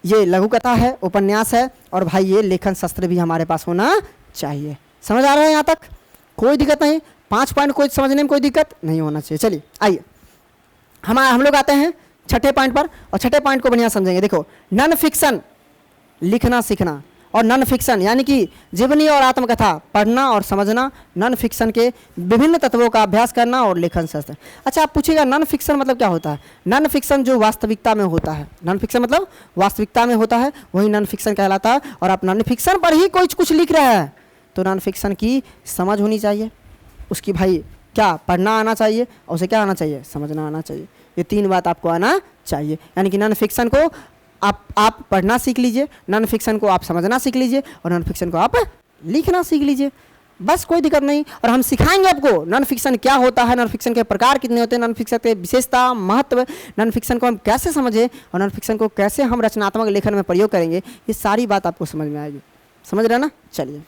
ये लघु कथा है, उपन्यास है, और भाई ये लेखन शास्त्र भी हमारे पास होना चाहिए। समझ आ रहा है यहाँ तक? कोई दिक्कत नहीं, 5 पॉइंट कोई समझने में कोई दिक्कत नहीं होना चाहिए। चलिए आइए हम लोग आते हैं छठे पॉइंट पर, और छठे पॉइंट को बढ़िया समझेंगे। देखो, नॉन फिक्शन लिखना सीखना, और नॉन फिक्शन यानी कि जीवनी और आत्मकथा पढ़ना और समझना, नॉन फिक्शन के विभिन्न तत्वों का अभ्यास करना और लेखन शास्त्र। अच्छा, आप पूछिएगा नॉन फिक्शन मतलब क्या होता है? नॉन फिक्शन जो वास्तविकता में होता है, नॉन फिक्शन मतलब वास्तविकता में होता है, वही नॉन फिक्शन कहलाता है। और आप नॉन फिक्शन पर ही कुछ लिख रहे हैं तो नॉन फिक्शन की समझ होनी चाहिए, उसकी भाई क्या पढ़ना आना चाहिए, और उसे क्या आना चाहिए? समझना आना चाहिए। ये 3 बात आपको आना चाहिए। यानी कि नॉन फिक्शन को आप पढ़ना सीख लीजिए, नॉन फिक्शन को आप समझना सीख लीजिए, और नॉन फिक्शन को आप लिखना सीख लीजिए, बस कोई दिक्कत नहीं। और हम सिखाएंगे आपको नॉन फिक्शन क्या होता है, नॉन फिक्शन के प्रकार कितने होते हैं, नॉन फिक्शन के विशेषता, महत्व, नॉन फिक्शन को हम कैसे समझें और नॉन फिक्शन को कैसे हम रचनात्मक लेखन में प्रयोग करेंगे, ये सारी बात आपको समझ में आएगी। समझ रहे ना? चलिए,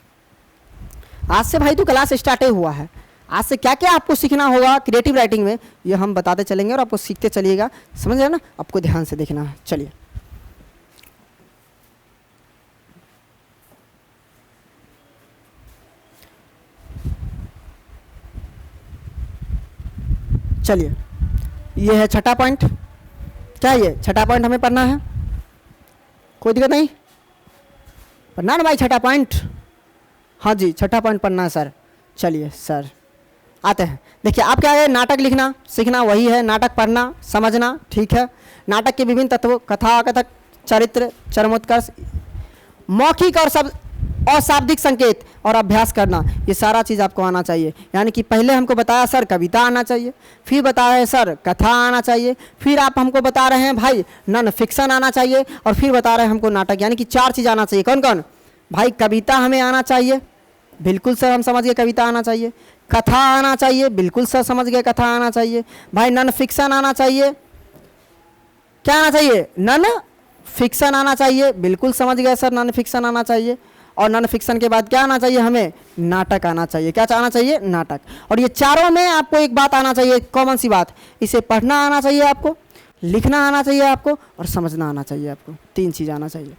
आज से भाई तो क्लास स्टार्ट हुआ है, आज से क्या क्या आपको सीखना होगा क्रिएटिव राइटिंग में, ये हम बताते चलेंगे और आपको सीखते चलिएगा। समझ रहे ना? आपको ध्यान से देखना है। चलिए चलिए, ये है छठा पॉइंट। क्या ये छठा पॉइंट हमें पढ़ना है? कोई दिक्कत नहीं, पढ़ना ना भाई छठा पॉइंट? हाँ जी, छठा पॉइंट पढ़ना है सर। चलिए सर आते हैं। देखिए, आप क्या है, नाटक लिखना सीखना, वही है नाटक पढ़ना समझना, ठीक है। नाटक के विभिन्न तत्वों, कथा, कथक, चरित्र, चरमोत्कर्ष, मौखिक और शाब्दिक संकेत, और अभ्यास करना, ये सारा चीज़ आपको आना चाहिए। यानी कि पहले हमको बताया सर कविता आना चाहिए, फिर बताया है सर कथा आना चाहिए, फिर आप हमको बता रहे हैं भाई नॉन फिक्शन आना चाहिए, और फिर बता रहे हैं हमको नाटक। यानी कि 4 चीज़ आना चाहिए। कौन कौन? भाई कविता हमें आना चाहिए, बिल्कुल सर हम समझ गए कविता आना चाहिए। कथा आना चाहिए, बिल्कुल सर समझ गए कथा आना चाहिए। भाई नॉन फिक्शन आना चाहिए, क्या आना चाहिए? नॉन फिक्शन आना चाहिए, बिल्कुल समझ गए सर नॉन फिक्शन आना चाहिए। और नॉन फिक्शन के बाद क्या आना चाहिए? हमें नाटक आना चाहिए। क्या आना चाहिए? नाटक। और ये चारों में आपको एक बात आना चाहिए, कॉमन सी बात, इसे पढ़ना आना चाहिए आपको, लिखना आना चाहिए आपको, और समझना आना चाहिए आपको। 3 चीज़ आना चाहिए।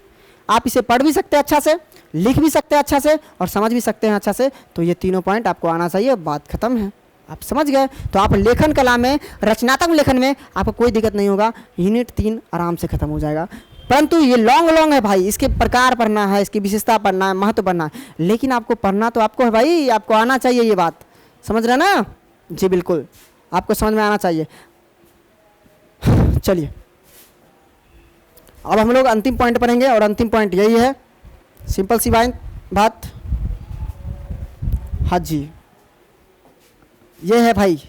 आप इसे पढ़ भी सकते हैं अच्छा से, लिख भी सकते हैं अच्छा से, और समझ भी सकते हैं अच्छा से। तो ये तीनों पॉइंट आपको आना चाहिए, बात खत्म है। आप समझ गए? तो आप लेखन कला में, रचनात्मक लेखन में आपको कोई दिक्कत नहीं होगा। यूनिट 3 आराम से खत्म हो जाएगा। परंतु ये लॉन्ग है भाई, इसके प्रकार पढ़ना है, इसकी विशेषता पढ़ना है, महत्व पढ़ना है। लेकिन आपको पढ़ना तो आपको है भाई, आपको आना चाहिए। ये बात समझ रहे ना? जी बिल्कुल, आपको समझ में आना चाहिए। चलिए अब हम लोग अंतिम पॉइंट पढ़ेंगे, और अंतिम पॉइंट यही है, सिंपल सी बात। हाँ जी, ये है भाई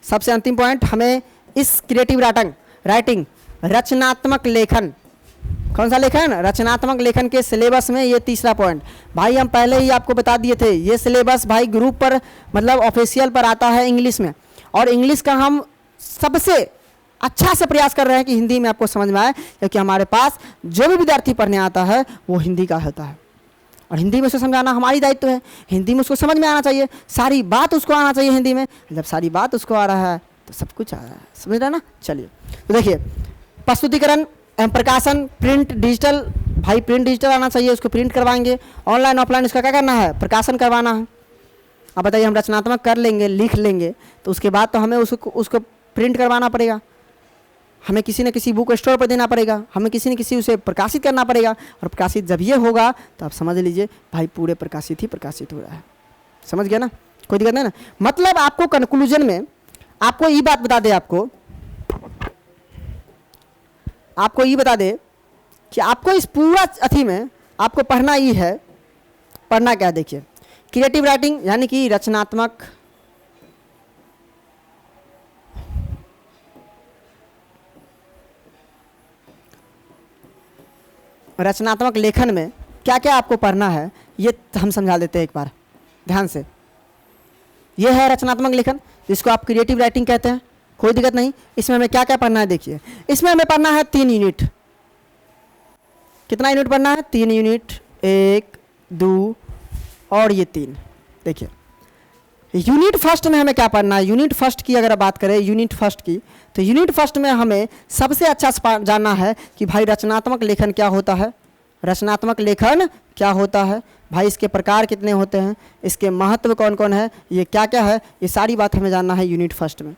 सबसे अंतिम पॉइंट। हमें इस क्रिएटिव राइटिंग रचनात्मक लेखन, कौन सा लेखन? रचनात्मक लेखन के सिलेबस में ये तीसरा पॉइंट। भाई हम पहले ही आपको बता दिए थे, ये सिलेबस भाई ग्रुप पर मतलब ऑफिशियल पर आता है इंग्लिश में, और इंग्लिश का हम सबसे अच्छा से प्रयास कर रहे हैं कि हिंदी में आपको समझ में आए, क्योंकि हमारे पास जो भी विद्यार्थी पढ़ने आता है वो हिंदी का होता है, और हिंदी में उसको समझाना हमारी दायित्व है। हिंदी में उसको समझ में आना चाहिए, सारी बात उसको आना चाहिए हिंदी में। जब सारी बात उसको आ रहा है तो सब कुछ आ रहा है, समझ रहे ना? चलिए तो देखिए, प्रस्तुतिकरण एवं प्रकाशन, प्रिंट डिजिटल, भाई प्रिंट डिजिटल आना चाहिए, उसको प्रिंट करवाएंगे। ऑनलाइन ऑफलाइन उसका क्या करना है? प्रकाशन करवाना है। अब बताइए, हम रचनात्मक कर लेंगे, लिख लेंगे, तो उसके बाद तो हमें उसको प्रिंट करवाना पड़ेगा, हमें किसी न किसी बुक स्टोर पर देना पड़ेगा, हमें किसी न किसी उसे प्रकाशित करना पड़ेगा, और प्रकाशित जब ये होगा तो आप समझ लीजिए भाई पूरे प्रकाशित ही प्रकाशित हो रहा है। समझ गया ना? कोई दिक्कत नहीं ना? मतलब आपको कंक्लूजन में आपको ये बात बता दे, आपको ये बता दे कि आपको इस पूरा अथी में आपको पढ़ना ही है। पढ़ना क्या? देखिए, क्रिएटिव राइटिंग यानी कि रचनात्मक लेखन में क्या क्या आपको पढ़ना है, ये हम समझा देते हैं एक बार ध्यान से। ये है रचनात्मक लेखन, जिसको आप क्रिएटिव राइटिंग कहते हैं। कोई दिक्कत नहीं। इसमें हमें क्या क्या पढ़ना है? देखिए, इसमें हमें पढ़ना है 3 यूनिट। कितना यूनिट पढ़ना है? 3 यूनिट, 1, 2 और ये 3। देखिए, यूनिट फर्स्ट में हमें क्या पढ़ना है? यूनिट फर्स्ट की अगर बात करें, यूनिट फर्स्ट की, तो यूनिट फर्स्ट में हमें सबसे अच्छा जानना है कि भाई रचनात्मक लेखन क्या होता है, रचनात्मक लेखन क्या होता है, भाई इसके प्रकार कितने होते हैं, इसके महत्व कौन कौन है, ये क्या क्या है, ये सारी बात हमें जानना है यूनिट फर्स्ट में।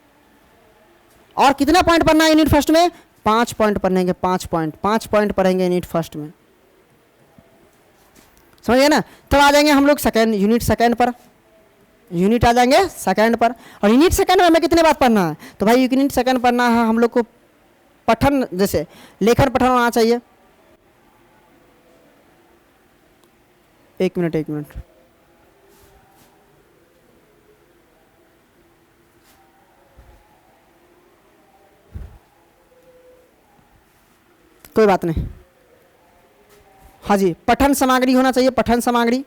और कितना पॉइंट पढ़ना है यूनिट फर्स्ट में? 5 पॉइंट पढ़ेंगे, 5 पॉइंट पढ़ेंगे यूनिट फर्स्ट में। समझिए ना? तब आ जाएंगे हम लोग यूनिट सेकेंड पर, यूनिट आ जाएंगे सेकेंड पर। और यूनिट सेकेंड में हमें कितने बात पढ़ना है? तो भाई यूनिट सेकेंड पढ़ना है हम लोग को पठन, जैसे लेखन पठन आना चाहिए। एक मिनट, कोई बात नहीं। हाँ जी, पठन सामग्री होना चाहिए। पठन सामग्री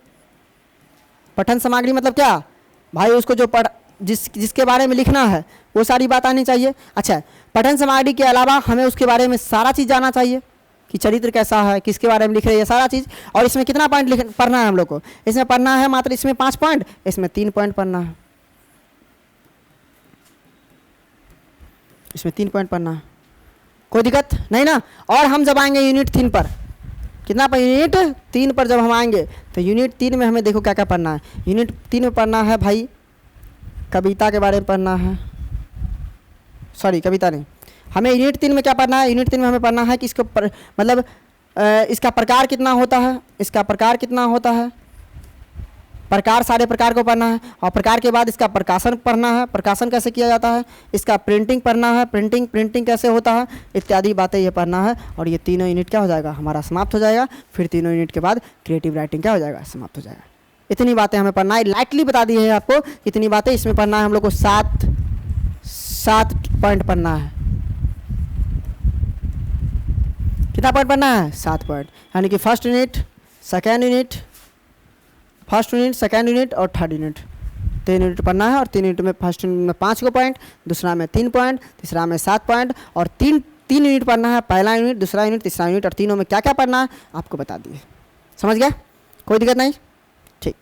मतलब क्या भाई? उसको जो जिसके बारे में लिखना है वो सारी बात आनी चाहिए। अच्छा, पठन सामग्री के अलावा हमें उसके बारे में सारा चीज़ जानना चाहिए कि चरित्र कैसा है, किसके बारे में लिख रहे हैं, ये सारा चीज़। और इसमें कितना पॉइंट पढ़ना है हम लोग को? इसमें पढ़ना है मात्र इसमें 5 पॉइंट, इसमें 3 पॉइंट पढ़ना है, इसमें 3 पॉइंट पढ़ना है। कोई दिक्कत नहीं ना? और हम जब आएंगे यूनिट 3 पर, कितना पर? यूनिट 3 पर जब हम आएंगे तो यूनिट 3 में हमें देखो क्या क्या पढ़ना है। यूनिट 3 में पढ़ना है भाई कविता के बारे में पढ़ना है, सॉरी कविता नहीं, हमें यूनिट 3 में क्या पढ़ना है? यूनिट 3 में हमें पढ़ना है कि इसको मतलब इसका प्रकार कितना होता है, इसका प्रकार कितना होता है, प्रकार, सारे प्रकार को पढ़ना है। और प्रकार के बाद इसका प्रकाशन पढ़ना है, प्रकाशन कैसे किया जाता है, इसका प्रिंटिंग पढ़ना है, प्रिंटिंग कैसे होता है, इत्यादि बातें ये पढ़ना है। और ये तीनों यूनिट क्या हो जाएगा? हमारा समाप्त हो जाएगा। फिर तीनों यूनिट के बाद क्रिएटिव राइटिंग क्या हो जाएगा? समाप्त हो जाएगा। इतनी बातें हमें पढ़ना है, लाइटली बता दी है आपको इतनी बातें, इसमें पढ़ना है हम लोग को 7 पॉइंट पढ़ना है। कितना पॉइंट पढ़ना है? 7 पॉइंट, यानी कि फर्स्ट यूनिट, सेकेंड यूनिट, और थर्ड यूनिट, 3 यूनिट पढ़ना है। और 3 यूनिट में फर्स्ट यूनिट में 5 को पॉइंट, दूसरा में 3 पॉइंट, तीसरा में 7 पॉइंट, और 3 यूनिट पढ़ना है, पहला यूनिट, दूसरा यूनिट, तीसरा यूनिट, और तीनों में क्या क्या पढ़ना है आपको बता दिए। समझ गया? कोई दिक्कत नहीं? ठीक।